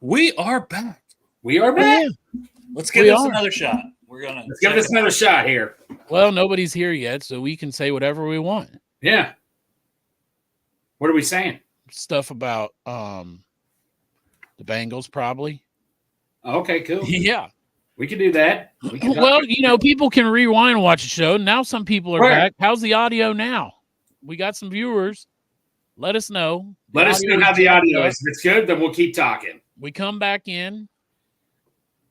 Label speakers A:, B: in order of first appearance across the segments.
A: We are back.
B: We are back.
A: Let's give this another shot.
B: Let's give this another shot here.
C: Well, nobody's here yet, so we can say whatever we want.
B: Yeah. What are we saying?
C: Stuff about the Bengals, probably.
B: Okay, cool.
C: Yeah.
B: We can do that.
C: Well, people can rewind and watch the show. Now some people are back. How's the audio now? We got some viewers. Let us know.
B: Let us know how the audio is. If it's good, then we'll keep talking.
C: We come back in.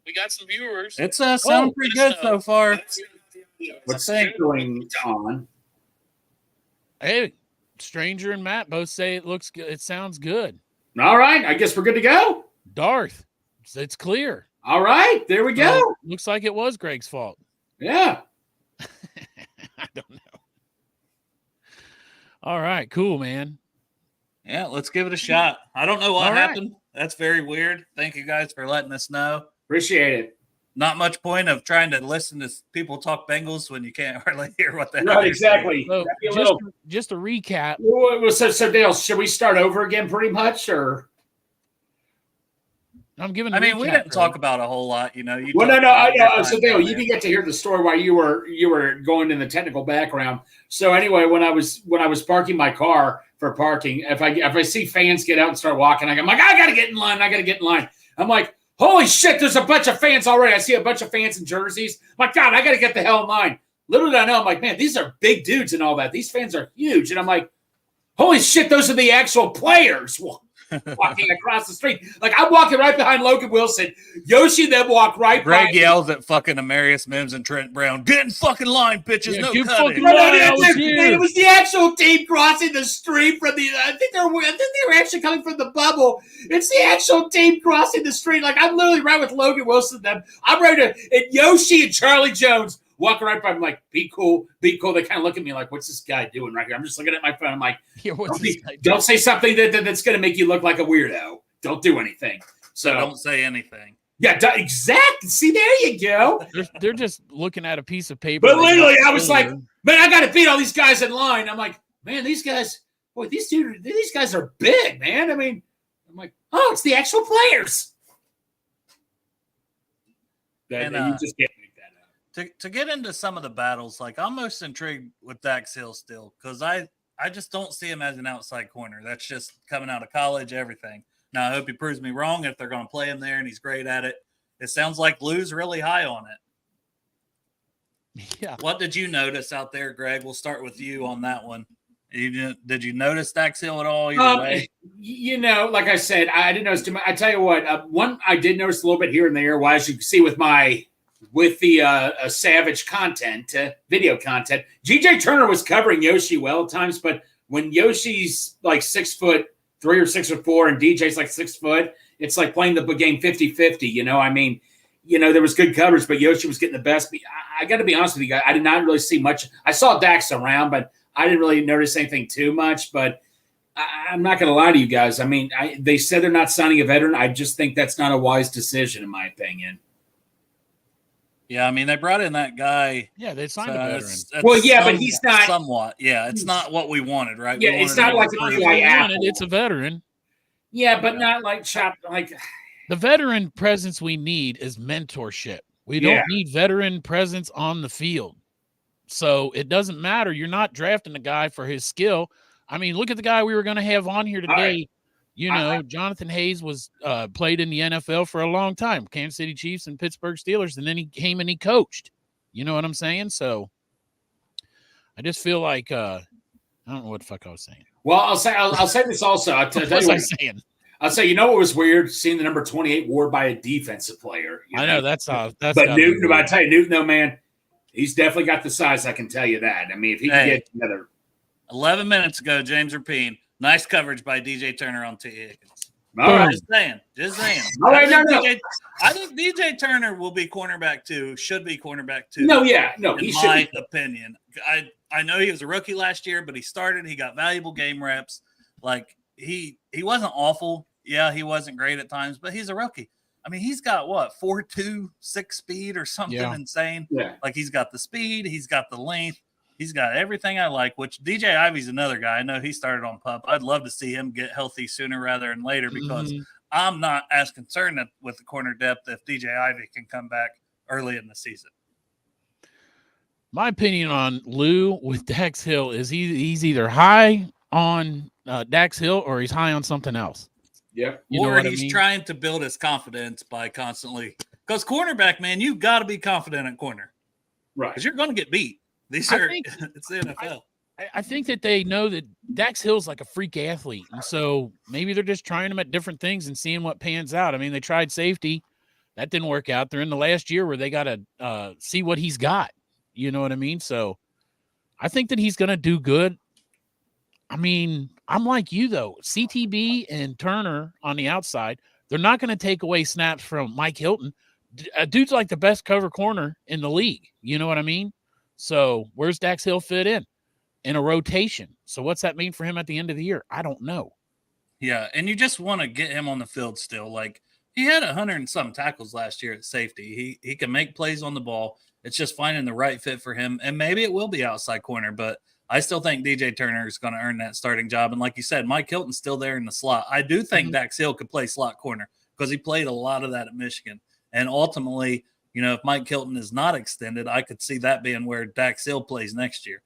C: We got some viewers.
A: It's sounding pretty good so far.
B: What's going on?
C: Hey, Stranger and Matt both say it looks good. It sounds good.
B: All right. I guess we're good to go.
C: Darth, it's clear.
B: All right. There we go.
C: Looks like it was Greg's fault.
B: Yeah.
C: I don't know. All right. Cool, man.
A: Yeah, let's give it a shot. I don't know what happened. That's very weird. Thank you guys for letting us know.
B: Appreciate it.
A: Not much point of trying to listen to people talk Bengals when you can't hardly hear what the hell.
B: Right, exactly.
C: So just a recap.
B: So Dale, should we start over again pretty much, or?
C: I'm giving.
A: I mean, we didn't talk about a whole lot,
B: No. I know. So Dale, you didn't get to hear the story while you were going in the technical background. So anyway, when I was parking my car for parking, if I see fans get out and start walking, I'm like, I gotta get in line. I'm like, holy shit! There's a bunch of fans already. I see a bunch of fans in jerseys. My God, I gotta get the hell in line. Little did I know, I'm like, man, these are big dudes and all that. These fans are huge, and I'm like, holy shit, those are the actual players. Walking across the street. Like, I'm walking right behind Logan Wilson. Yoshi then walk right by.
A: Greg yells at fucking Amarius Mims and Trent Brown. Get in fucking line, bitches.
C: Yeah,
A: no
C: cutting.
B: It was the actual team crossing the street from the. I think they were actually coming from the bubble. It's the actual team crossing the street. Like, I'm literally right with Logan Wilson. I'm ready to. And Yoshi and Charlie Jones walking right by. I'm like, be cool. They kind of look at me like, what's this guy doing right here? I'm just looking at my phone. I'm like, don't say something that's going to make you look like a weirdo. Don't do anything. So
A: don't say anything.
B: Yeah, exactly. See, there you go.
C: They're just looking at a piece of paper.
B: But literally, I was like, man, I got to beat all these guys in line. I'm like, man, these guys, these guys are big, man. I mean, I'm like, oh, it's the actual players.
A: And,
B: you just can't make that up.
A: To get into some of the battles, like, I'm most intrigued with Dax Hill still, because I just don't see him as an outside corner. That's just coming out of college, everything. Now, I hope he proves me wrong if they're going to play him there and he's great at it. It sounds like Lou's really high on it.
C: Yeah.
A: What did you notice out there, Greg? We'll start with you on that one. Did you notice Dax Hill at all either way?
B: Like I said, I didn't notice too much. I tell you what, one I did notice a little bit here and there. Well, as you can see with the Savage content, video content, GJ Turner was covering Yoshi well at times, but when Yoshi's like 6'3" or 6'4", and DJ's like 6 foot, it's like playing the game 50-50. I mean, there was good coverage, but Yoshi was getting the best. I got to be honest with you guys, I did not really see much. I saw Dax around, but I didn't really notice anything too much. But I'm not going to lie to you guys. I mean, they said they're not signing a veteran. I just think that's not a wise decision, in my opinion.
A: Yeah, I mean, they brought in that guy.
C: Yeah, they signed a veteran.
B: But he's not.
A: Somewhat, yeah. It's not what we wanted, right?
B: Yeah, it's not like
C: it's a veteran.
B: Yeah, but not like like.
C: The veteran presence we need is mentorship. We don't need veteran presence on the field. So it doesn't matter. You're not drafting a guy for his skill. I mean, look at the guy we were going to have on here today. Jonathan Hayes was played in the NFL for a long time, Kansas City Chiefs and Pittsburgh Steelers, and then he came and he coached. You know what I'm saying? So I just feel like I don't know what the fuck I was saying.
B: Well, I'll say this also.
C: What was I saying?
B: I'll say, what was weird? Seeing the number 28 wore by a defensive player.
C: I know that's. But
B: Newton, I tell you, Newton, though, man, he's definitely got the size. I can tell you that. I mean, if he can get together.
A: 11 minutes ago, James Rapine. Nice coverage by DJ Turner on T. Higgins.
B: All right.
A: Just saying.
B: All right,
A: I think DJ Turner will be cornerback too. Should be cornerback too.
B: No,
A: in my opinion. I know he was a rookie last year, but he started. He got valuable game reps. Like he wasn't awful. Yeah, he wasn't great at times, but he's a rookie. I mean, he's got 4.2 6 speed or something insane.
B: Yeah.
A: Like he's got the speed, he's got the length. He's got everything I like, which DJ Ivy's another guy. I know he started on PUP. I'd love to see him get healthy sooner rather than later because I'm not as concerned with the corner depth if DJ Ivy can come back early in the season.
C: My opinion on Lou with Dax Hill is he's either high on Dax Hill or he's high on something else.
B: Yep.
A: Or he's trying to build his confidence by constantly – because cornerback, man, you've got to be confident at corner.
B: Right.
A: Because you're going to get beat. It's the NFL.
C: I think that they know that Dax Hill's like a freak athlete. And so maybe they're just trying him at different things and seeing what pans out. I mean, they tried safety. That didn't work out. They're in the last year where they got to see what he's got. You know what I mean? So I think that he's going to do good. I mean, I'm like you, though. CTB and Turner on the outside, they're not going to take away snaps from Mike Hilton. A dude's like the best cover corner in the league. You know what I mean? So where's Dax Hill fit in a rotation? So what's that mean for him at the end of the year? I don't know.
A: Yeah, and you just want to get him on the field still. Like, he had 100 and some tackles last year at safety. He can make plays on the ball. It's just finding the right fit for him, and maybe it will be outside corner, but I still think DJ Turner is going to earn that starting job. And like you said, Mike Hilton's still there in the slot. I do think Dax Hill could play slot corner because he played a lot of that at Michigan. And ultimately, you know, if Mike Hilton is not extended, I could see that being where Dax Hill plays next year,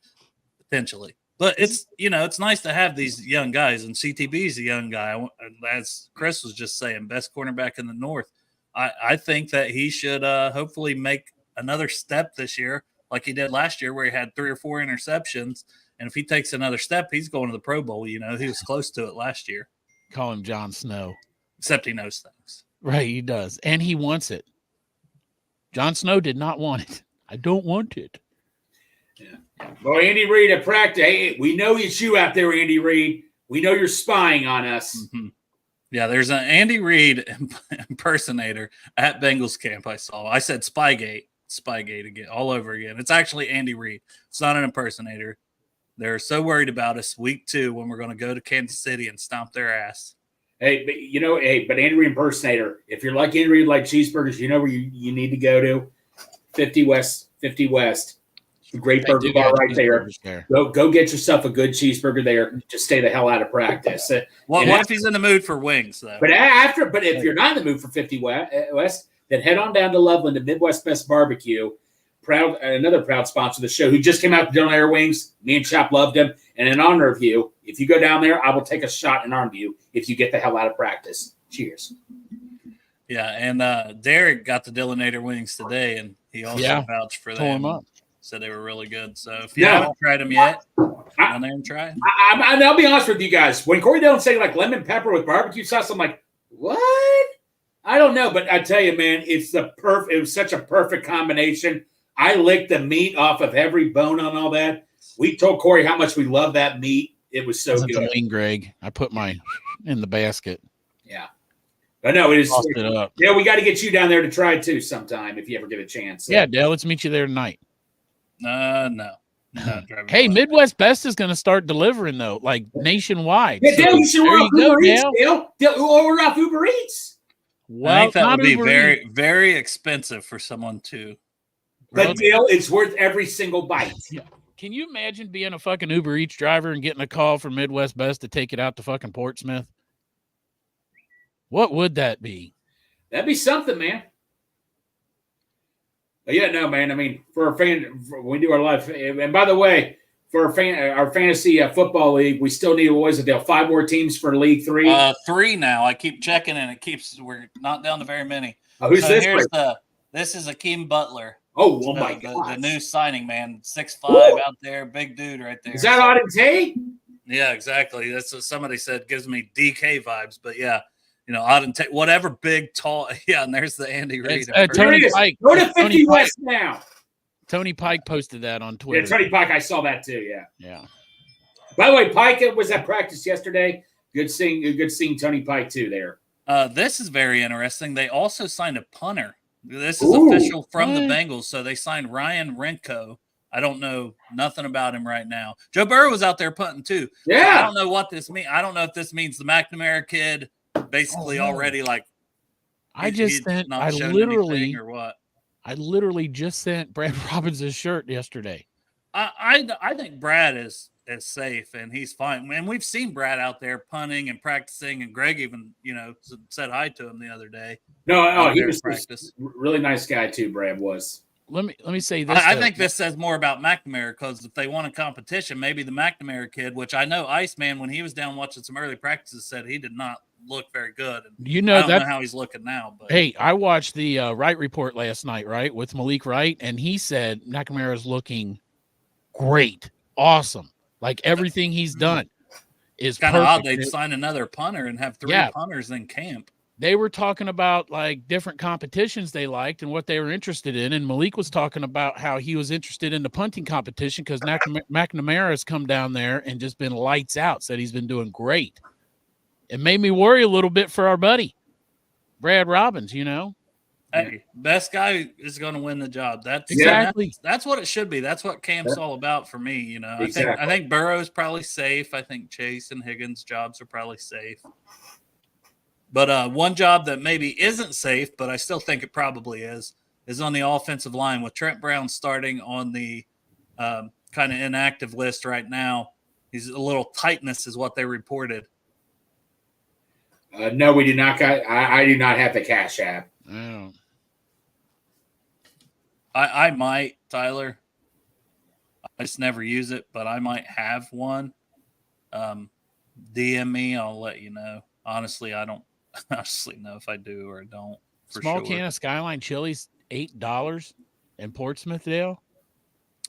A: potentially. But it's, you know, it's nice to have these young guys, and CTB's a young guy. As Chris was just saying, best cornerback in the North. I think that he should hopefully make another step this year like he did last year where he had 3 or 4 interceptions. And if he takes another step, he's going to the Pro Bowl. You know, he was close to it last year.
C: Call him Jon Snow.
A: Except he knows things.
C: Right, he does. And he wants it. Jon Snow did not want it. I don't want it.
B: Yeah. Well, Andy Reid at practice. Hey, we know it's you out there, Andy Reid. We know you're spying on us.
A: Mm-hmm. Yeah, there's an Andy Reid impersonator at Bengals camp I saw. I said Spygate again, all over again. It's actually Andy Reid. It's not an impersonator. They're so worried about us week 2 when we're going to go to Kansas City and stomp their ass.
B: Hey, but Andy Reid impersonator, if you're like Andy Reid, like cheeseburgers, you know where you need to go to? 50 West. Great burger bar right there. Go get yourself a good cheeseburger there. Just stay the hell out of practice.
A: What if he's in the mood for wings, though?
B: But if you're not in the mood for 50 West, then head on down to Loveland to Midwest Best Barbecue. Another proud sponsor of the show who just came out to Donut Air Wings. Me and Chop loved him. And in honor of you, if you go down there, I will take a shot in honor of you if you get the hell out of practice. Cheers.
A: Yeah, and Derek got the Dillinator wings today, and he also vouched for them. Said they were really good. So if you haven't tried them yet, go down there and try it.
B: I'll be honest with you guys. When Corey Dillon say like lemon pepper with barbecue sauce, I'm like, what? I don't know, but I tell you, man, it was such a perfect combination. I licked the meat off of every bone on all that. We told Corey how much we love that meat. It was so good.
C: Mean, Greg. I put mine in the basket.
B: Yeah. I know it is.
C: It up.
B: Yeah, we got to get you down there to try it too sometime if you ever get a chance.
C: Yeah, Dale, let's meet you there tonight.
A: No.
C: Hey, Midwest Best is going to start delivering though, like nationwide.
B: Yeah, Dale, you should order Uber Eats. Dale, order off Uber Eats.
A: Well, I think that would be very, very expensive for someone to.
B: But Dale, it's worth every single bite.
C: Yeah. Can you imagine being a fucking Uber Eats driver and getting a call from Midwest Best to take it out to fucking Portsmouth? What would that be?
B: That'd be something, man. But yeah, no, man. I mean, for a fan, we do our life. And by the way, for our fantasy football league, we still need, what is it, Dale? 5 more teams for League 3?
A: 3 now. I keep checking, and we're not down to very many.
B: Oh, who's this?
A: This is Akeem Butler.
B: Oh my God.
A: The new signing, man. 6'5" out there. Big dude right there.
B: Is that Auden Tate?
A: Yeah, exactly. That's what somebody said. Gives me DK vibes. But yeah, you know, Auden Tate, whatever big, tall. Yeah, and there's the Andy Reid.
C: Tony Pike.
B: Go to 50 West now.
C: Tony Pike posted that on Twitter.
B: Yeah, Tony Pike. I saw that too. Yeah.
C: Yeah.
B: By the way, Pike was at practice yesterday. Good seeing Tony Pike too there.
A: This is very interesting. They also signed a punter. This is official from the Bengals. So they signed Ryan Renko. I don't know nothing about him right now. Joe Burrow was out there punting too.
B: Yeah.
A: So I don't know what this means. I don't know if this means the McNamara kid basically already like.
C: I literally just sent Brad Robbins' shirt yesterday.
A: I think Brad is safe and he's fine. And we've seen Brad out there punting and practicing, and Greg even said hi to him the other day.
B: No, he was
A: practice.
B: Really nice guy too. Brad was.
C: Let me say this.
A: I think this says more about McNamara, because if they want a competition, maybe the McNamara kid, which I know Iceman, when he was down watching some early practices, said he did not look very good. And I don't know how he's looking now. But
C: hey, I watched the Wright report last night, right, with Malik Wright, and he said McNamara's looking great, awesome. Like everything he's done is
A: kind of odd.
C: perfect.
A: They'd sign another punter and have 3 punters in camp.
C: They were talking about like different competitions they liked and what they were interested in. And Malik was talking about how he was interested in the punting competition because McNamara has come down there and just been lights out, said he's been doing great. It made me worry a little bit for our buddy, Brad Robbins,
A: Hey, best guy is going to win the job. That's
C: exactly.
A: That's what it should be. That's what camp's all about for me.
B: Exactly.
A: I think Burrow's probably safe. I think Chase and Higgins' jobs are probably safe. But one job that maybe isn't safe, but I still think it probably is on the offensive line with Trent Brown starting on the kind of inactive list right now. He's a little tightness is what they reported.
B: No, we do not. I do not have the Cash App.
C: Oh.
A: I might, Tyler. I just never use it, but I might have one. DM me, I'll let you know. Honestly, I don't honestly know if I do or don't.
C: Small can of Skyline chilies, $8 in Portsmouth, Dale.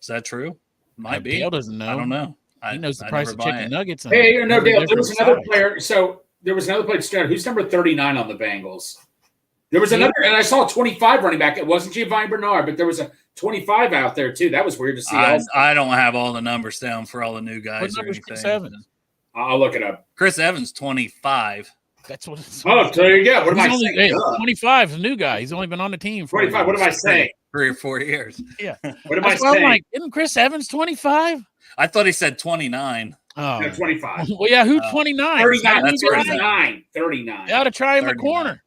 A: Is that true? Might be.
C: Dale doesn't know.
A: I don't know.
C: He knows the price of chicken nuggets.
B: Hey, no, Dale. There was another player. So there was another player. Who's number 39 on the Bengals? There was another, and I saw a 25 running back. It wasn't Giovanni Bernard, but there was a 25 out there too. That was weird to see.
A: I don't have all the numbers down for all the new guys.
C: What number's Chris Evans?
B: I'll look it up.
A: Chris Evans, 25.
C: That's what it's.
B: Oh, there you go. What am I saying?
C: Hey, 25 is a new guy. He's only been on the team for
B: 25. What am I saying?
A: 3 or 4 years.
C: Yeah.
B: What am I saying?
C: I'm like, isn't Chris Evans 25?
A: I thought he said 29.
B: Oh, no, 25.
C: Well, yeah, who's 29?
B: 39.
A: That's
B: 39. 39.
C: They ought to try him
A: 39.
C: at corner.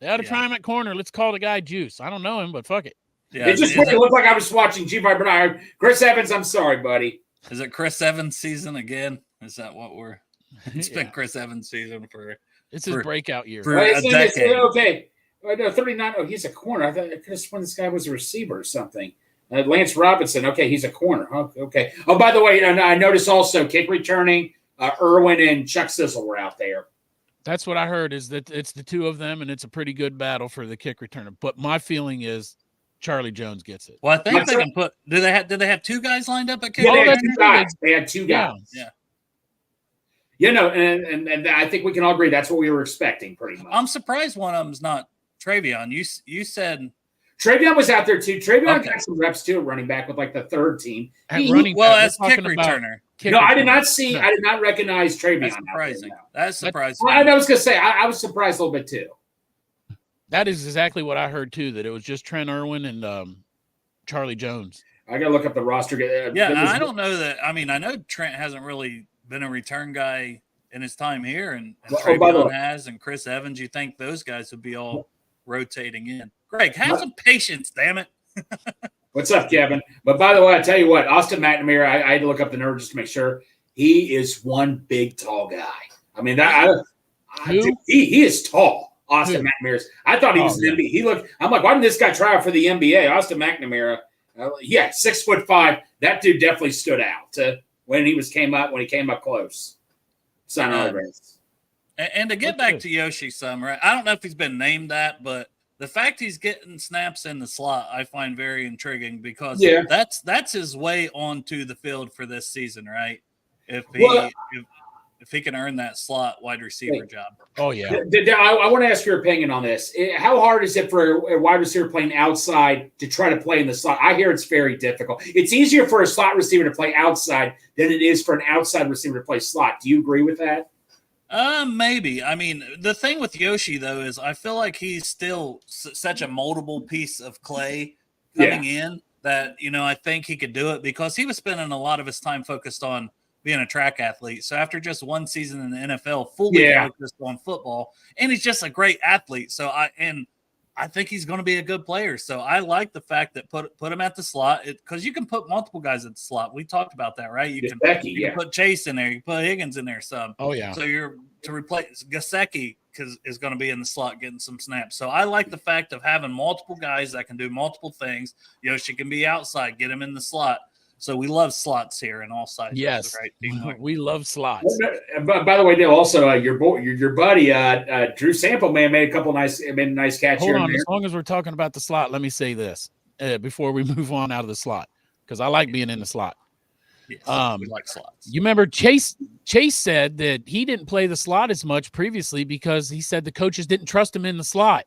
C: They ought to try him at corner. Let's call the guy Juice. I don't know him, but fuck it.
B: Yeah, it just looked like I was watching Giovanni Bernard. Chris Evans, I'm sorry, buddy.
A: Is it Chris Evans season again? Is that what we're? It's been Chris Evans season for.
C: It's his breakout year.
A: For a decade.
B: Okay. No, 39. Oh, he's a corner. I thought I could have sworn this guy was a receiver or something. Lance Robinson. Okay, he's a corner. Oh, okay. Oh, by the way, I noticed also kick returning. Irwin and Chuck Sizzle were out there.
C: That's what I heard. Is that it's the two of them, and it's a pretty good battle for the kick returner. But my feeling is Charlie Jones gets it.
A: Well, I think they can put. Did they have 2 guys lined up at kick?
B: Yeah, they had 2 guys.
A: Yeah.
B: And I think we can all agree that's what we were expecting, pretty much.
A: I'm surprised one of them's not Travion. You said
B: Travion was out there too. Travion got some reps too, running back with like the 3rd team.
A: As kick returner.
B: I did not see. No. I did not recognize Travion.
A: That's surprising. That's surprising.
B: I was going to say I was surprised a little bit too.
C: That is exactly what I heard too. That it was just Trent Irwin and Charlie Jones.
B: I got to look up the roster.
A: I don't know that. I mean, I know Trent hasn't really been a return guy in his time here, and Travion has, and Chris Evans. You think those guys would be all rotating in? Greg, have some patience, damn it.
B: What's up, Kevin? But by the way, I tell you what, Austin McNamara, I had to look up the numbers just to make sure. He is one big, tall guy. I mean, dude, he is tall. Austin McNamara. I thought he was an NBA. I'm like, why didn't this guy try out for the NBA? Austin McNamara, 6'5". That dude definitely stood out when he came up close. Sign autographs.
A: And to get back to Yoshi Summer, I don't know if he's been named that, but the fact he's getting snaps in the slot, I find very intriguing because that's his way onto the field for this season, right? If he can earn that slot wide receiver job.
C: Oh, yeah.
B: I want to ask your opinion on this. How hard is it for a wide receiver playing outside to try to play in the slot? I hear it's very difficult. It's easier for a slot receiver to play outside than it is for an outside receiver to play slot. Do you agree with that?
A: Maybe. I mean, the thing with Yoshi, though, is I feel like he's still such a moldable piece of clay coming in that, I think he could do it because he was spending a lot of his time focused on being a track athlete. So after just one season in the NFL, fully focused on football, and he's just a great athlete. So I I think he's going to be a good player. So I like the fact that put him at the slot because you can put multiple guys at the slot. We talked about that, right? You can put Chase in there. You can put Higgins in there some.
C: Oh, yeah.
A: So you're to replace Gesicki because is going to be in the slot getting some snaps. So I like the fact of having multiple guys that can do multiple things. Yoshi can be outside, get him in the slot. So we love slots here in all sides.
C: Yes,
A: right?
C: We love slots.
B: By the way, Dale, also your buddy Drew Sample made a nice catch.
C: Hold on, as long as we're talking about the slot, let me say this before we move on out of the slot because I like being in the slot.
A: Yes, we like slots.
C: You remember Chase said that he didn't play the slot as much previously because he said the coaches didn't trust him in the slot.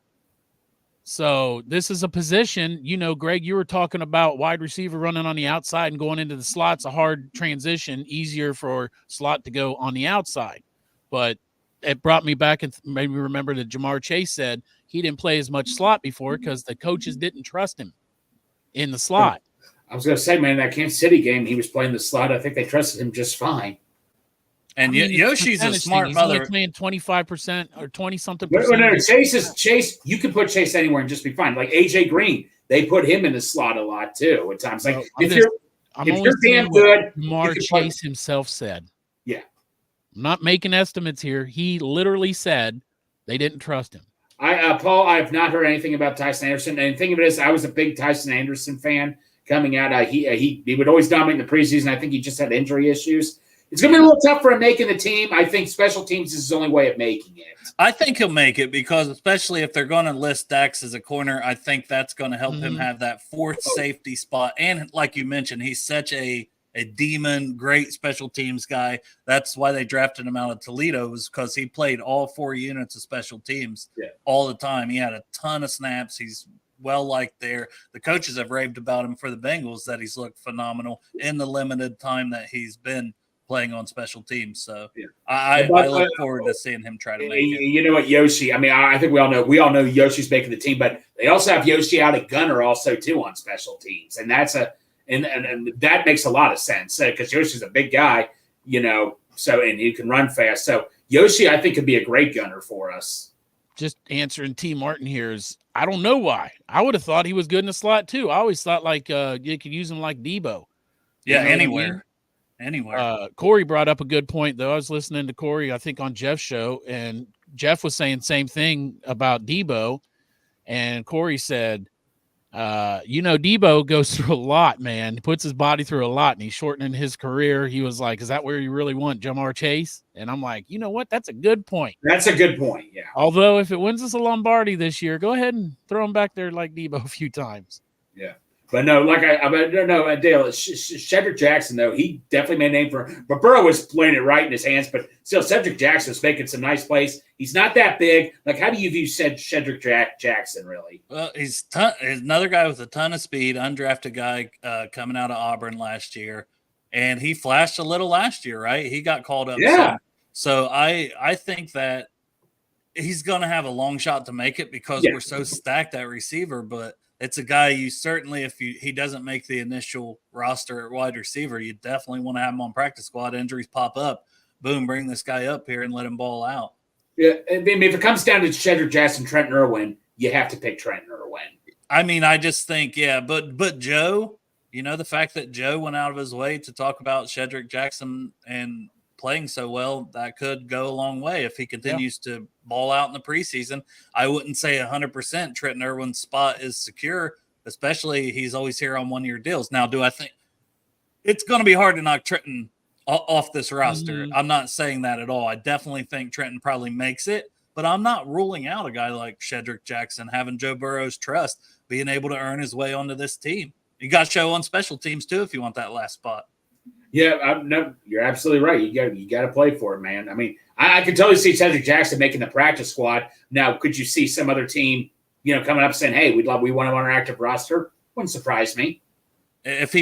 C: So this is a position, Greg, you were talking about wide receiver running on the outside and going into the slot's a hard transition, easier for slot to go on the outside. But it brought me back and made me remember that Jamar Chase said he didn't play as much slot before because the coaches didn't trust him in the slot.
B: I was going to say, man, that Kansas City game, he was playing the slot. I think they trusted him just fine.
A: And Yoshi's a smart mother.
C: He's only playing 25% or 20-something
B: percent. No, Chase. You can put Chase anywhere and just be fine. Like AJ Green, they put him in the slot a lot too at times. Like if you're damn good,
C: Mark Chase himself said.
B: Yeah,
C: I'm not making estimates here. He literally said they didn't trust him.
B: Paul, I've not heard anything about Tyson Anderson. And the thing of it is, I was a big Tyson Anderson fan coming out. He would always dominate in the preseason. I think he just had injury issues. It's going to be a little tough for him making the team. I think special teams is his only way of making it.
A: I think he'll make it because especially if they're going to list Dax as a corner, I think that's going to help him have that fourth safety spot. And like you mentioned, he's such a demon, great special teams guy. That's why they drafted him out of Toledo, was because he played all 4 units of special teams all the time. He had a ton of snaps. He's well liked there. The coaches have raved about him for the Bengals that he's looked phenomenal in the limited time that he's been playing on special teams. So I look forward to seeing him try to make it.
B: You know what, Yoshi, I mean, I think we all know Yoshi's making the team, but they also have Yoshi out at gunner also too on special teams. And that's and that makes a lot of sense because Yoshi's a big guy, so, and he can run fast. So Yoshi, I think, could be a great gunner for us.
C: Just answering T. Martin here is, I don't know why. I would have thought he was good in the slot too. I always thought like you could use him like Debo.
A: Yeah, anywhere. Anywhere.
C: Corey brought up a good point, though. I was listening to Corey, I think, on Jeff's show, and Jeff was saying the same thing about Debo. And Corey said, Debo goes through a lot, man. He puts his body through a lot, and he's shortening his career. He was like, is that where you really want Jamar Chase? And I'm like, you know what? That's a good point.
B: That's a good point, yeah.
C: Although if it wins us a Lombardi this year, go ahead and throw him back there like Debo a few times.
B: Yeah. But no, Dale, Cedric Jackson, though, he definitely made a name for him. But Burrow was playing it right in his hands, but still, Cedric Jackson was making some nice plays. He's not that big. Like, how do you view Cedric Jackson, really?
A: Well, he's another guy with a ton of speed, undrafted guy coming out of Auburn last year. And he flashed a little last year, right? He got called up.
B: Yeah.
A: So I think that he's going to have a long shot to make it because we're so stacked at receiver, but it's a guy you certainly, if he doesn't make the initial roster at wide receiver, you definitely want to have him on practice squad. Injuries pop up, boom, bring this guy up here and let him ball out.
B: Yeah, I mean, if it comes down to Cedric Jackson, Trenton Irwin, you have to pick Trenton Irwin.
A: I mean, I just think, but Joe, the fact that Joe went out of his way to talk about Cedric Jackson and playing so well, that could go a long way if he continues to ball out in the preseason. I wouldn't say 100% Trenton Irwin's spot is secure, especially he's always here on 1-year deals. Now, do I think it's going to be hard to knock Trenton off this roster? I'm not saying that at all. I definitely think Trenton probably makes it, but I'm not ruling out a guy like Cedric Jackson having Joe Burrow's trust, being able to earn his way onto this team. You got to show on special teams too if you want that last spot.
B: Yeah, no, you're absolutely right. You got to play for it, man. I mean, I can totally see Cedric Jackson making the practice squad. Now, could you see some other team, coming up saying, "Hey, we want him on our active roster"? Wouldn't surprise me.
A: If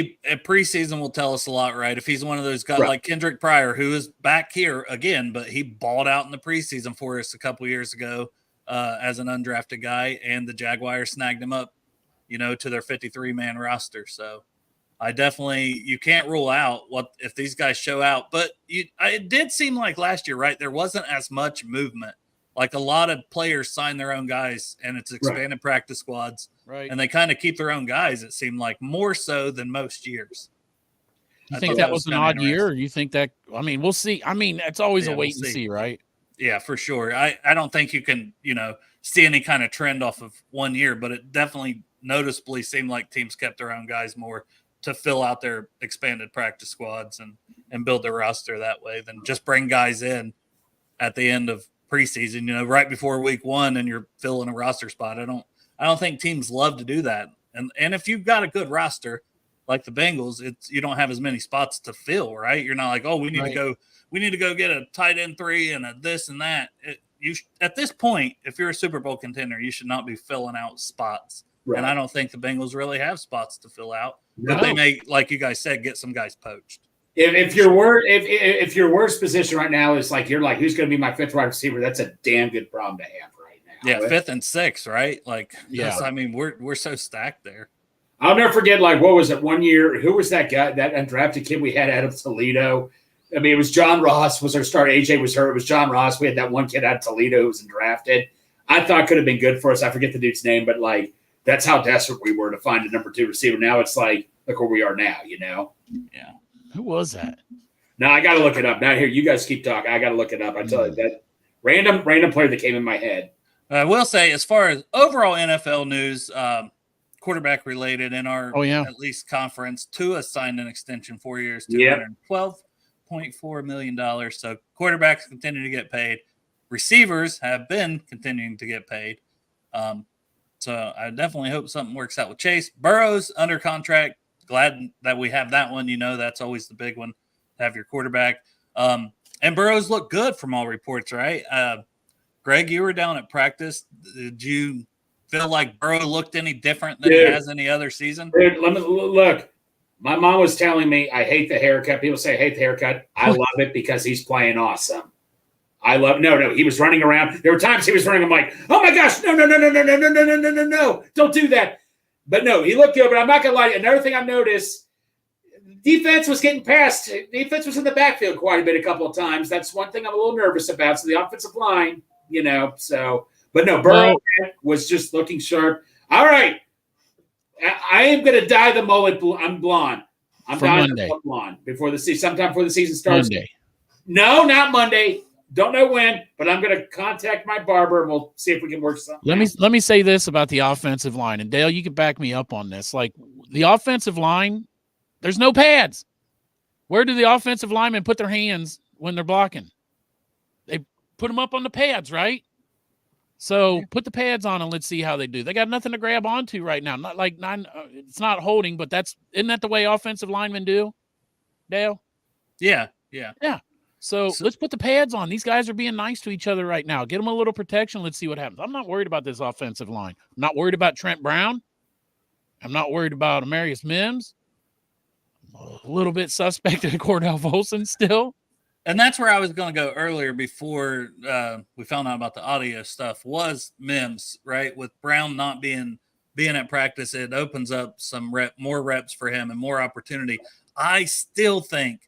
A: preseason will tell us a lot, right? If he's one of those guys like Kendrick Pryor, who is back here again, but he balled out in the preseason for us a couple years ago as an undrafted guy, and the Jaguars snagged him up, to their 53-man roster. So you can't rule out what if these guys show out, but it did seem like last year, right? There wasn't as much movement Like a lot of players sign their own guys, and it's expanded practice squads,
C: Right.
A: and they kind of keep their own guys. It seemed like more so than most years.
C: You think that was an odd year, or you think that? I mean, we'll see. I mean, it's always a wait and see, right?
A: Yeah, for sure. I don't think you can, see any kind of trend off of 1 year, but it definitely noticeably seemed like teams kept their own guys more to fill out their expanded practice squads and build their roster that way than just bring guys in at the end of preseason, right before week 1, and you're filling a roster spot. I don't think teams love to do that. And if you've got a good roster like the Bengals, you don't have as many spots to fill, right? You're not like, oh, we need to go get a tight end 3 and a this and that. At this point, if you're a Super Bowl contender, you should not be filling out spots. Right. And I don't think the Bengals really have spots to fill out. No. But they may, like you guys said, get some guys poached.
B: If your worst position right now is like, you're like, who's going to be my 5th wide receiver? That's a damn good problem to have right now.
A: Yeah, 5th and 6th, right? Like, yeah. I mean, we're so stacked there.
B: I'll never forget, like, what was it, 1 year? Who was that guy, that undrafted kid we had out of Toledo? I mean, it was John Ross was our starter. AJ was hurt. It was John Ross. We had that one kid out of Toledo who was undrafted. I thought could have been good for us. I forget the dude's name, but, like, that's how desperate we were to find a number 2 receiver. Now it's like, look where we are now,
A: Yeah.
C: Who was that?
B: Now I got to look it up. Now here, you guys keep talking. I got to look it up. I tell you that random player that came in my head.
A: I will say, as far as overall NFL news, quarterback related in our at least conference, Tua signed an extension 4 years, $212.4 million. So quarterbacks continue to get paid. Receivers have been continuing to get paid. So I definitely hope something works out with Chase. Burrow's under contract. Glad that we have that one. That's always the big one, to have your quarterback. And Burrow's look good from all reports, right? Greg, you were down at practice. Did you feel like Burrow looked any different than he has any other season?
B: Dude, let me look. My mom was telling me I hate the haircut. People say I hate the haircut. I love it because he's playing awesome. I love no. He was running around. There were times he was running. I'm like, oh my gosh, no, don't do that. But no, he looked good. But I'm not gonna lie. Another thing I noticed, defense was getting past. Defense was in the backfield quite a bit, a couple of times. That's one thing I'm a little nervous about. So the offensive line, So, but no, Burrow was just looking sharp. All right, I am gonna dye the mullet. I'm blonde. I'm dyeing the mullet blonde before the season. Sometime before the season starts.
C: Monday.
B: No, not Monday. Don't know when, but I'm going to contact my barber and we'll see if we can work something.
C: Let me say this about the offensive line, and Dale, you can back me up on this. Like the offensive line, there's no pads. Where do the offensive linemen put their hands when they're blocking? They put them up on the pads, right? So put the pads on and let's see how they do. They got nothing to grab onto right now. Not like it's not holding, but isn't that the way offensive linemen do, Dale?
A: Yeah.
C: So let's put the pads on. These guys are being nice to each other right now. Get them a little protection. Let's see what happens. I'm not worried about this offensive line. I'm not worried about Trent Brown. I'm not worried about Amarius Mims. I'm a little bit suspect of Cordell Volson still.
A: And that's where I was going to go earlier before we found out about the audio stuff was Mims, right? With Brown not being at practice, it opens up some more reps for him and more opportunity. I still think,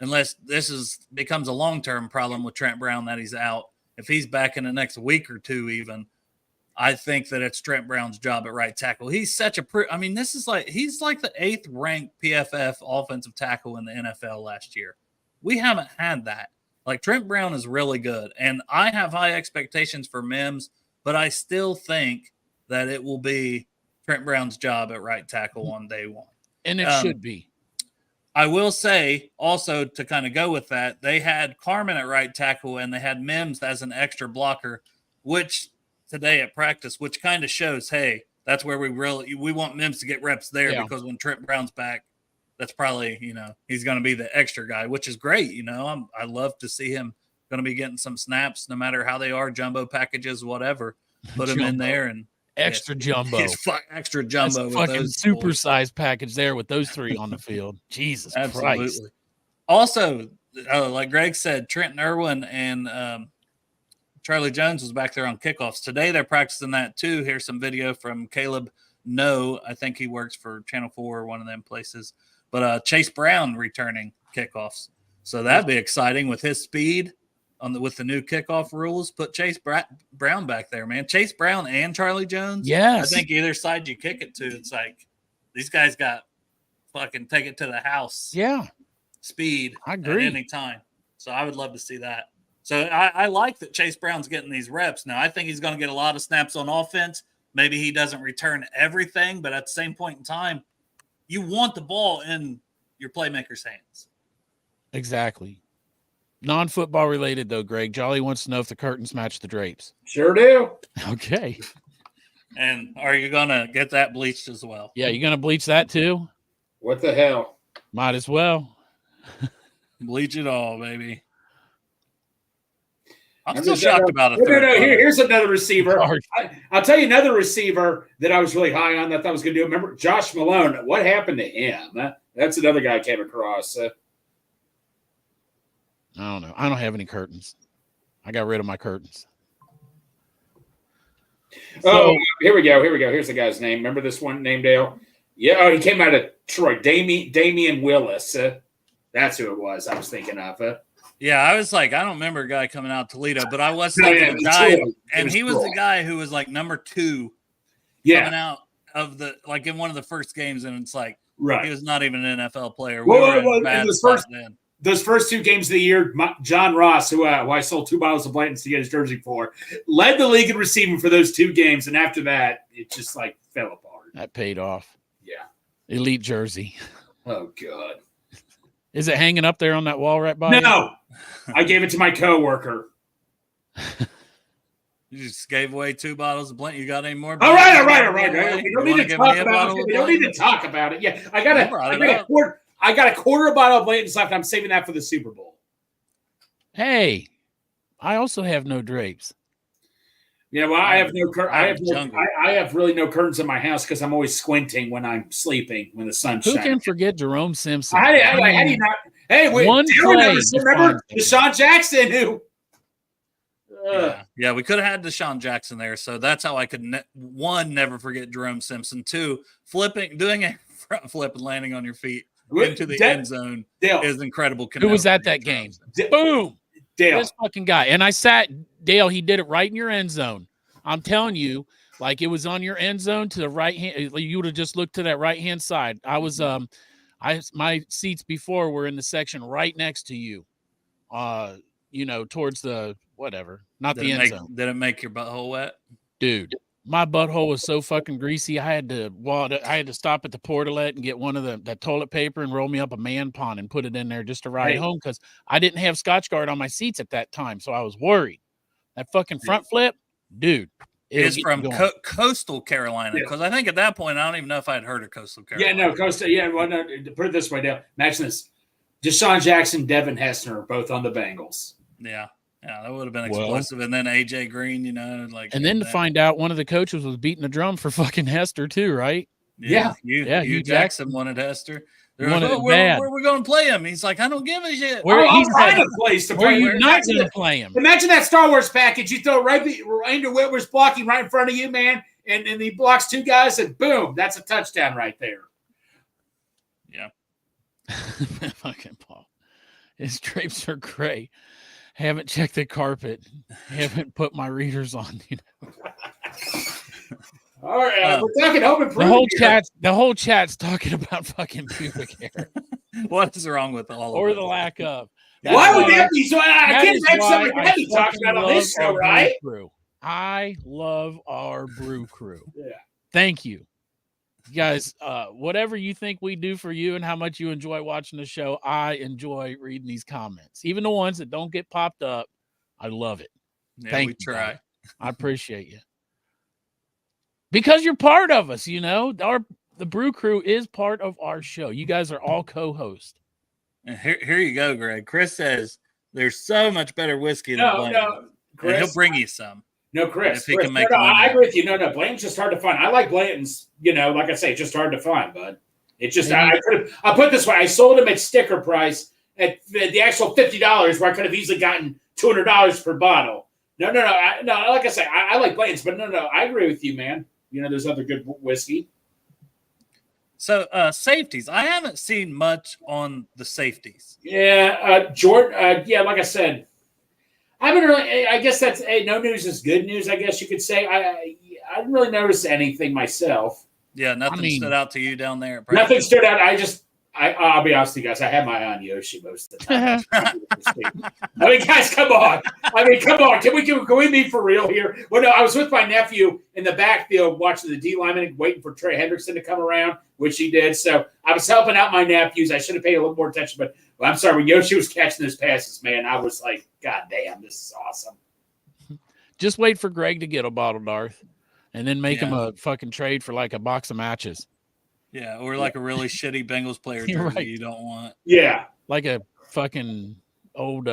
A: unless this becomes a long-term problem with Trent Brown that he's out, if he's back in the next week or two even, I think that it's Trent Brown's job at right tackle. He's such a he's like the 8th ranked PFF offensive tackle in the NFL last year. We haven't had that. Like, Trent Brown is really good, and I have high expectations for Mims, but I still think that it will be Trent Brown's job at right tackle on day one.
C: And it should be.
A: I will say also, to kind of go with that, they had Carmen at right tackle and they had Mims as an extra blocker, which today at practice, which kind of shows, hey, that's where we want Mims to get reps there because when Trent Brown's back, that's probably, he's going to be the extra guy, which is great. I love to see him going to be getting some snaps, no matter how they are, jumbo packages, whatever, put him in there and
C: extra jumbo.
A: He's extra jumbo.
C: That's fucking supersized package there with those 3 on the field. Jesus Christ.
A: Also, like Greg said, Trenton Irwin and Charlie Jones was back there on kickoffs. Today they're practicing that too. Here's some video from Caleb No. I think he works for Channel 4 or one of them places. But Chase Brown returning kickoffs. So that'd be exciting with his speed with the new kickoff rules. Put Chase Brown back there, man. Chase Brown and Charlie Jones.
C: Yes.
A: I think either side you kick it to, it's like these guys got fucking take it to the house.
C: Yeah.
A: Speed
C: I agree.
A: at any time. So I would love to see that. So I like that Chase Brown's getting these reps. Now I think he's going to get a lot of snaps on offense. Maybe he doesn't return everything, but at the same point in time, you want the ball in your playmaker's hands.
C: Exactly. Non-football related though, Greg. Jolly wants to know if the curtains match the drapes.
B: Sure do.
C: Okay.
A: And are you going to get that bleached as well?
C: Yeah, you gonna bleach that too?
B: What the hell?
C: Might as well.
A: Bleach it all, baby. I'm
B: I'm
A: still
B: just-
A: shocked about it.
B: No, here's another receiver.
C: Sorry.
B: I'll tell you another receiver that I was really high on that I thought was going to do. Remember Josh Malone? What happened to him? That's another guy I came across.
C: I don't know. I don't have any curtains. I got rid of my curtains.
B: Here we go. Here's the guy's name. Remember this one named Dale? Yeah, he came out of Troy. Damian Willis. That's who it was I was thinking of.
A: Yeah, I was like, I don't remember a guy coming out of Toledo, but I was
B: No,
A: thinking
B: yeah,
A: a guy,
B: Troy.
A: and he was
B: Troy.
A: the guy who was like number 2
B: Yeah,
A: coming out of the like in one of the first games, and it's like he
B: right.
A: was not even an NFL player.
B: Well,
A: We were in
B: well,
A: a
B: and
A: bad
B: this
A: spot
B: first-
A: then.
B: Those first 2 games of the year, John Ross, who I sold 2 bottles of Blanton's to get his jersey for, led the league in receiving for those 2 games, and after that, it just like fell apart.
C: That paid off.
B: Yeah.
C: Elite jersey.
B: Oh God.
C: Is it hanging up there on that wall right by you?
B: No, I gave it to my coworker.
A: You just gave away 2 bottles of Blint. You got any more?
B: All right.
A: Blint?
B: We
A: You
B: don't
A: wanna
B: need to
A: give
B: talk
A: me a
B: about
A: bottle
B: it.
A: of
B: We don't need
A: Blint?
B: to talk about it. Yeah, I
A: You brought it up.
B: got a quarter bottle of Blanton's left. I'm saving that for the Super Bowl.
C: Hey, I also have no drapes.
B: You know, well, I have no I have really no curtains in my house because I'm always squinting when I'm sleeping when the sun's
C: Who
B: shining.
C: can forget Jerome Simpson?
B: How do you not? Hey, wait,
C: One
B: remember
C: play
B: Deshaun Jackson who?
A: Yeah, we could have had Deshaun Jackson there, so that's how I could never forget Jerome Simpson. 2, doing a front flip and landing on your feet into the end zone
B: Dale,
A: is incredible.
C: Who was at that game? Boom.
B: Dale.
C: This fucking guy. And I sat, Dale, he did it right in your end zone. I'm telling you, like it was on your end zone to the right hand. You would have just looked to that right hand side. I was my seats before were in the section right next to you. Towards the whatever. Not the end zone.
A: Did it make your butthole wet?
C: Dude, my butthole was so fucking greasy. I had to stop at the portalet and get one of that toilet paper and roll me up a man pond and put it in there just to ride home because I didn't have Scotch Guard on my seats at that time, so I was worried. That fucking front flip, dude.
A: It's from Coastal Carolina because I think at that point I don't even know if I'd heard of Coastal Carolina.
B: Yeah, no, Coastal. Yeah, well, no, put it this way, Dale. Imagine this: Deshaun Jackson, Devin Hessner, both on the Bengals.
A: Yeah, that would have been explosive. And then AJ Green,
C: and then to find out one of the coaches was beating the drum for fucking Hester too, right?
A: Hugh Jackson wanted Hester. They're
C: wanted
A: like, where are we going to play him? He's like, I don't give a shit.
B: He's find a place to
C: where
B: play.
C: you're not going to play him.
B: Imagine that Star Wars package. You throw Andrew Whitworth's blocking right in front of you, man, and he blocks 2 guys, and boom, that's a touchdown right there.
A: Yeah.
C: Fucking Paul. His drapes are gray. Haven't checked the carpet. Haven't put my readers on.
B: All right, we're talking home improvement.
C: The whole chat's talking about fucking pubic hair.
A: What is wrong with all
C: or
A: of
C: the
A: it?
C: lack of?
B: Why would that be so? I can't
C: is
B: imagine
C: why
B: something like that be
C: I
B: talking about on this
C: fucking
B: show,
C: love
B: right?
C: our brew crew. I love our brew crew.
B: Yeah.
C: Thank you. You guys, whatever you think we do for you and how much you enjoy watching the show, I enjoy reading these comments. Even the ones that don't get popped up, I love it.
A: Yeah,
C: Thank
A: we
C: you,
A: try.
C: guys. I appreciate you. Because you're part of us, the brew crew is part of our show. You guys are all co-hosts.
A: And here you go, Greg. Chris says there's so much better whiskey than Blanton.
B: No, Chris.
A: And he'll bring you some.
B: No, Chris.
A: If he can make
B: I agree with you. No, Blanton's just hard to find. I like Blanton's, like I say, just hard to find, bud. It's just, I'll put it this way. I sold him at sticker price at the actual $50 where I could have easily gotten $200 per bottle. No. Like I say, I like Blanton's, but no, I agree with you, man. There's other good whiskey.
A: So safeties. I haven't seen much on the safeties.
B: Yeah, Jordan. Like I said, I haven't really. I guess that's no news is good news. I guess you could say. I didn't really notice anything myself.
A: Yeah, nothing stood out to you down there.
B: Nothing stood out. I'll be honest with you guys. I have my eye on Yoshi most of the time. I mean, guys, come on. Can we be for real here? Well, no, I was with my nephew in the backfield watching the D lineman, waiting for Trey Hendrickson to come around, which he did. So I was helping out my nephews. I should have paid a little more attention, but I'm sorry. When Yoshi was catching those passes, man, I was like, God damn, this is awesome.
C: Just wait for Greg to get a bottle, Darth, and then make him a fucking trade for like a box of matches.
A: Yeah, or like a really shitty Bengals player jersey you don't want.
B: Yeah.
C: Like a fucking old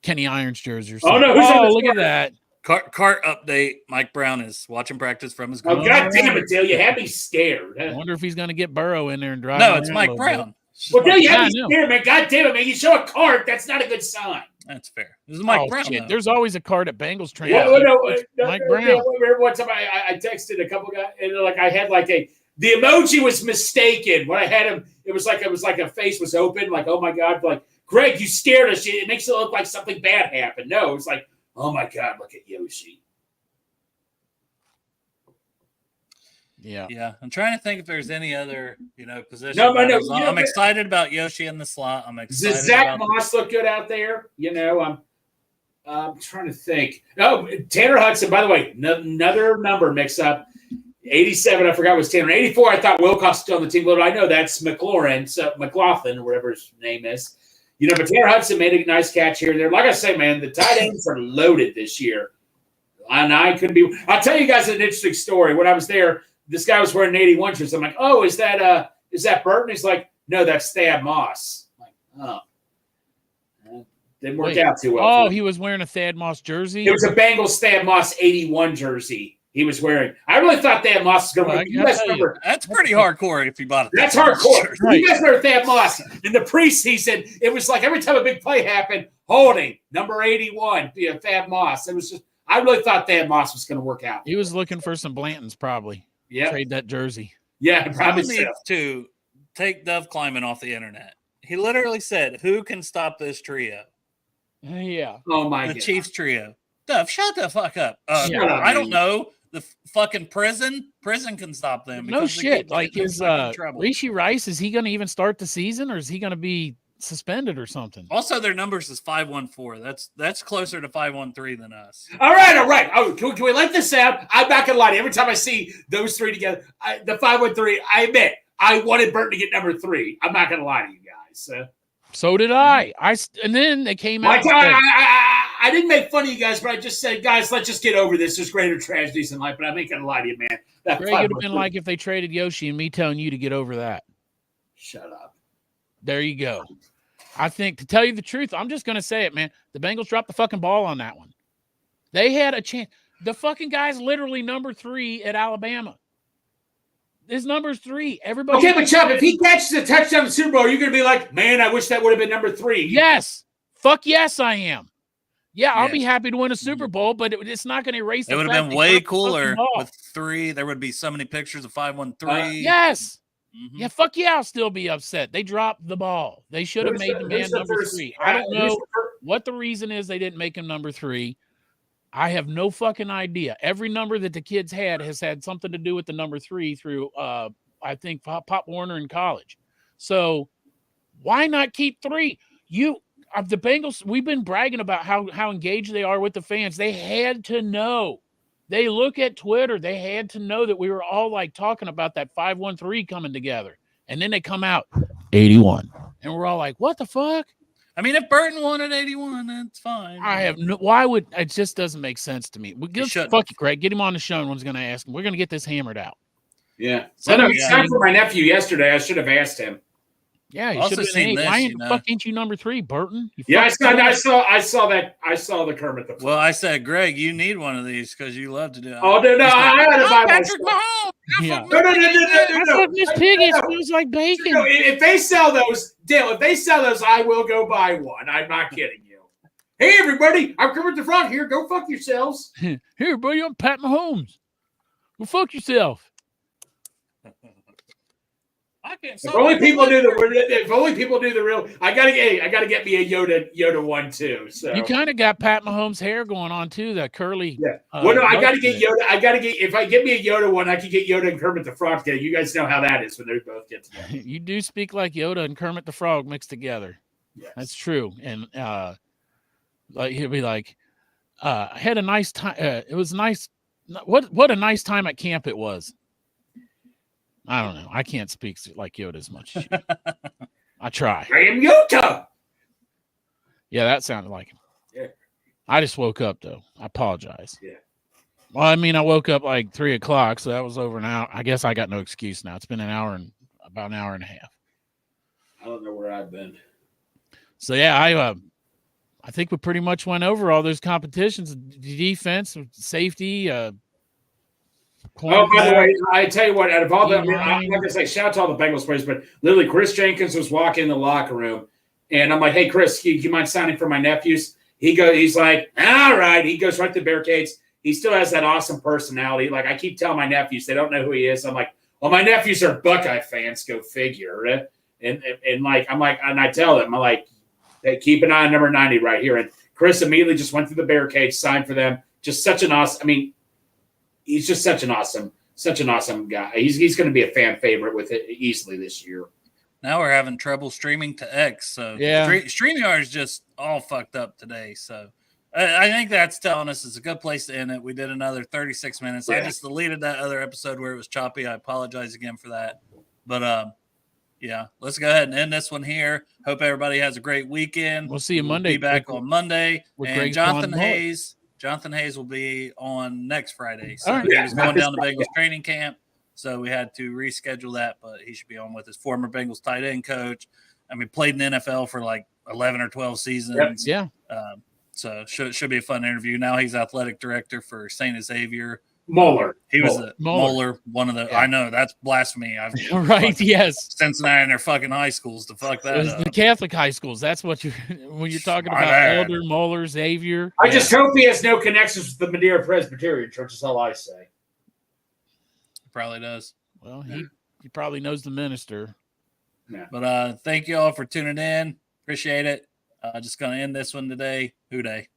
C: Kenny Irons jersey or something.
B: Oh, no.
C: Look at that.
A: Cart update. Mike Brown is watching practice from his
B: Oh, God damn it, Dale. You had me scared.
C: I wonder if he's going to get Burrow in there and drive.
A: No, it's Mike Brown.
B: Well, Dale, you had me scared, man. God damn it, man. You show a cart, that's not a good sign.
A: That's fair. This is Mike Brown.
C: Shit. There's always a card at Bengals training.
B: Mike Brown. One time I texted a couple guys, and like I had like the emoji was mistaken. When I had him, it was like a face was open, like, oh my God, like, Greg, you scared us. It makes it look like something bad happened. No, it was like, oh my God, look at Yoshi.
C: Yeah.
B: I'm
A: trying to think if there's any other, position.
B: No.
A: I'm excited about Yoshi in the slot. I'm excited.
B: Does Zach Moss look good out there? I'm trying to think. Oh, Tanner Hudson, by the way, another number mix up. 87, I forgot was Tanner. 84, I thought Wilcox was still on the team. But I know that's McLaurin, McLaughlin, or whatever his name is. But Tanner Hudson made a nice catch here and there. Like I say, man, the tight ends are loaded this year. And I couldn't be. I'll tell you guys an interesting story. When I was there, this guy was wearing an 81 shirt. I'm like, oh, is that Burton? He's like, no, that's Thad Moss. I'm like, oh. Didn't work out too well.
C: Oh, he was wearing a Thad Moss jersey?
B: It was a Bengals Thad Moss 81 jersey he was wearing. I really thought Thad Moss was going to win. You guys remember?
A: That's pretty hardcore if you bought it.
B: That's hardcore. Right. You guys remember Thad Moss in the preseason? It was like every time a big play happened, holding number 81, Thad Moss. It was just, I really thought Thad Moss was going to work out.
C: He was looking for some Blantons, probably.
B: Yeah.
C: Trade that jersey.
B: Yeah, probably so.
A: Needs to take Dove Kleiman off the internet. He literally said, "Who can stop this trio?"
C: Yeah.
B: Oh my God.
A: The Chiefs trio. Dove, shut the fuck up.
B: I
A: don't know. The fucking prison can stop them.
C: No shit. Like is Rishi Rice, is he going to even start the season, or is he going to be suspended or something?
A: Also, their numbers is 514. That's closer to 513 than us.
B: All right. Oh, can we let this out? I'm not gonna lie to you. Every time I see those three together, the 513, I admit I wanted Burton to get number 3. I'm not gonna lie to you guys.
C: So did I. And then they came out.
B: I didn't make fun of you guys, but I just said, guys, let's just get over this. There's greater tragedies in life, but I'm not gonna lie to you, man. That
C: Greg, would have been like if they traded Yoshi and me telling you to get over that.
B: Shut up.
C: There you go. I think, to tell you the truth, I'm just going to say it, man. The Bengals dropped the fucking ball on that one. They had a chance. The fucking guy's literally number 3 at Alabama. His number's 3. Everybody.
B: Okay, but Chubb, if he catches a touchdown in the Super Bowl, you're going to be like, man, I wish that would have been number 3.
C: Yes. Fuck yes, I am. Yeah, I'll be happy to win a Super Bowl, but it's not going to erase the fact.
A: It would have been way cooler with 3. There would be so many pictures of 513.
C: Yes. Mm-hmm. Yeah, fuck yeah, I'll still be upset. They dropped the ball. They should have made the man number 3. I don't know what the reason is they didn't make him number 3. I have no fucking idea. Every number that the kids has had something to do with the number 3 through, I think, Pop Warner in college. So why not keep 3? The Bengals, we've been bragging about how engaged they are with the fans. They had to know. They look at Twitter. They had to know that we were all like talking about that 513 coming together. And then they come out 81. And we're all like, what the fuck?
A: I mean, if Burton wanted 81, that's fine.
C: It just doesn't make sense to me. Fuck it, Greg. Get him on the show and one's going to ask him. We're going to get this hammered out.
B: Yeah. It's time for my nephew yesterday. I should have asked him.
C: Yeah, you should have been. Why the fuck ain't you number 3, Burton?
B: I saw that. I saw the Kermit the Frog.
A: Well, I said, Greg, you need one of these because you love to do it.
B: Oh no, I had to buy
A: Patrick Mahomes.
C: Yeah.
B: No.
C: Miss Piggy smells like bacon.
B: No, if they sell those, Dale, I will go buy one. I'm not kidding you. Hey, everybody, I'm Kermit the Frog here. Go fuck yourselves.
C: Hey, everybody, I'm Pat Mahomes. Go fuck yourself.
A: I can't
B: If
A: stop
B: only
A: it.
B: people knew if only people knew the real. I gotta get me a Yoda one too. So
C: You kind of got Pat Mahomes' hair going on too, that curly.
B: yeah. Well, no, I gotta get
C: bit.
B: Yoda. If I get me a Yoda one, I can get Yoda and Kermit the Frog together. You guys know how that is when they both get together.
C: You do speak like Yoda and Kermit the Frog mixed together.
B: Yes.
C: That's true. And like he'll be like, I had a nice time. It was nice. What a nice time at camp it was. I don't know. I can't speak like Yoda as much as you. I try.
B: I am Yoda.
C: Yeah, that sounded like him.
B: Yeah.
C: I just woke up though. I apologize.
B: Yeah.
C: Well, I mean, I woke up like 3:00, so that was over an hour. I guess I got no excuse now. It's been about an hour and a half.
B: I don't know where I've been.
C: So yeah, I think we pretty much went over all those competitions: defense, safety.
B: Oh, by the way, I tell you what, out of all the, I'm
C: D-line.
B: not gonna say shout out to all the Bengals players, but literally Chris Jenkins was walking in the locker room, and I'm like, "Hey, Chris, you mind signing for my nephews?" He's like, "All right." He goes right to the barricades. He still has that awesome personality. Like I keep telling my nephews, they don't know who he is. I'm like, "Well, my nephews are Buckeye fans. Go figure." And like I'm like, and I tell them, I'm like, "Hey, keep an eye on number 90 right here." And Chris immediately just went through the barricades, signed for them. Just such an awesome. I mean, he's just such an awesome guy. He's going to be a fan favorite with it easily this year.
A: Now we're having trouble streaming to X. So
C: Yeah.
A: StreamYard is just all fucked up today. So I think that's telling us it's a good place to end it. We did another 36 minutes.
B: Yeah.
A: I just deleted that other episode where it was choppy. I apologize again for that. But yeah, let's go ahead and end this one here. Hope everybody has a great weekend.
C: We'll see you Monday.
A: Be back on Monday.
C: with
A: And
C: Greg
A: Jonathan
C: Von Mullet.
A: Hayes. Jonathan Hayes will be on next Friday. So
C: All right.
A: he was going down to
B: Yeah.
A: Bengals training camp. So we had to reschedule that, but he should be on with his former Bengals tight end coach. I mean, played in the NFL for like 11 or 12 seasons.
C: Yeah.
A: So should be a fun interview. Now he's athletic director for St. Xavier.
B: Moeller.
A: He was a Moeller, one of the.
C: Yeah.
A: I know that's blasphemy. I've
C: Right. Yes.
A: Cincinnati and their fucking high schools to fuck
C: It
A: that
C: was
A: up.
C: the Catholic high schools. That's what you when you're talking
A: My
C: about
A: bad.
C: Elder, Moeller, Xavier.
B: I just hope he has no connections with the Madeira Presbyterian Church. That's all I say.
A: Probably does.
C: Well, he probably knows the minister.
A: But thank you all for tuning in. Appreciate it. Just gonna end this one today. Hoo day.